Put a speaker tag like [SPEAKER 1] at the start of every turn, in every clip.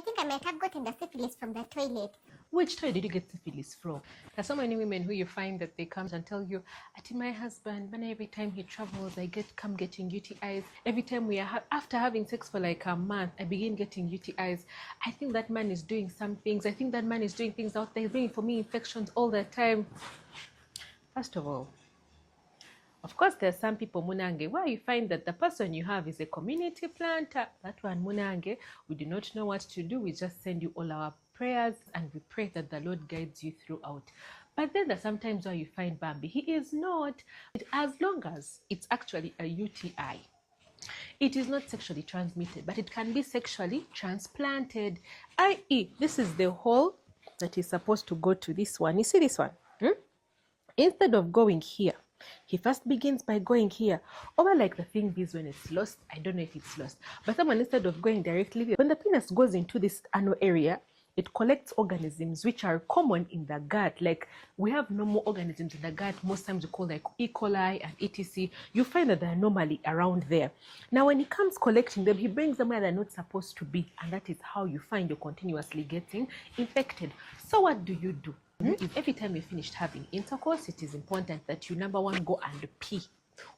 [SPEAKER 1] think I might have gotten the syphilis from the toilet.
[SPEAKER 2] Which toilet did you get syphilis from? There's so many women who you find that they come and tell you, my husband, when every time he travels, I come getting UTIs. Every time we are after having sex for like a month, I begin getting UTIs. I think that man is doing some things. I think that man is doing things out there. He's bringing for me infections all the time. First of all, of course, there's some people, Munange, where you find that the person you have is a community planter. That one, Munange, we do not know what to do. We just send you all our prayers and we pray that the Lord guides you throughout. But then there's sometimes where you find Bambi. He is not, as long as it's actually a UTI. It is not sexually transmitted, but it can be sexually transplanted. I.e., this is the hole that is supposed to go to this one. You see this one? Instead of going here, he first begins by going here. Or like the thing is when it's lost, I don't know if it's lost. But someone, instead of going directly here, when the penis goes into this anal area, it collects organisms which are common in the gut. Like we have normal organisms in the gut. Most times we call like E. coli and etc. You find that they're normally around there. Now when he comes collecting them, he brings them where they're not supposed to be. And that is how you find you're continuously getting infected. So what do you do? If every time you finished having intercourse, it is important that you, number one, go and pee.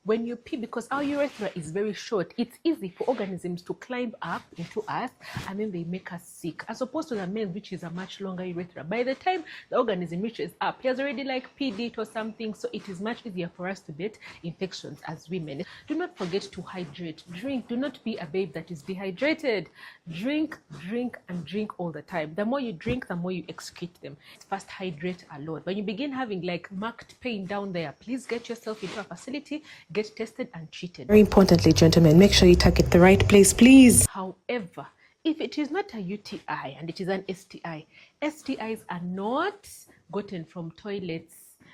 [SPEAKER 2] When you pee, because our urethra is very short, it's easy for organisms to climb up into us and then they make us sick, as opposed to the male, which is a much longer urethra. By the time the organism reaches up, he has already like peed it or something, so it is much easier for us to get infections as women. Do not forget to hydrate. Drink. Do not be a babe that is dehydrated. Drink, drink, and drink all the time. The more you drink, the more you excrete them. First, hydrate a lot. When you begin having like marked pain down there, please get yourself into a facility, get tested and treated.
[SPEAKER 3] Very importantly, gentlemen, make sure you target the right place, please.
[SPEAKER 2] However, if it is not a UTI and it is an STI, STIs are not gotten from toilets.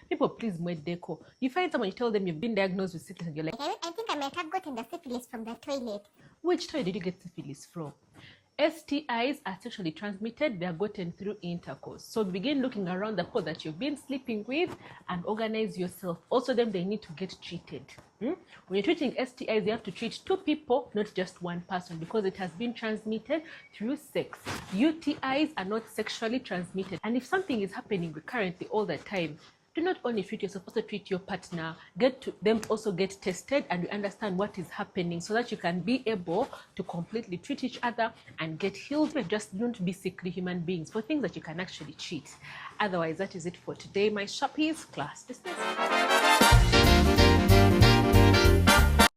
[SPEAKER 2] People, please, deco. You find someone, you tell them you've been diagnosed with syphilis and you're like,
[SPEAKER 1] I think I might have gotten the syphilis from the toilet.
[SPEAKER 2] Which toilet did you get syphilis from? STIs are sexually transmitted. They are gotten through intercourse. So begin looking around the people that you've been sleeping with and organize yourself. Also, then they need to get treated. When you're treating STIs, you have to treat two people, not just one person, because it has been transmitted through sex. UTIs are not sexually transmitted. And if something is happening recurrently all the time, do not only treat yourself, also treat your partner. Get to them also get tested and you understand what is happening so that you can be able to completely treat each other and get healed. Just don't be sickly human beings for things that you can actually treat. Otherwise, that is it for today. My shoppies, class dismissed.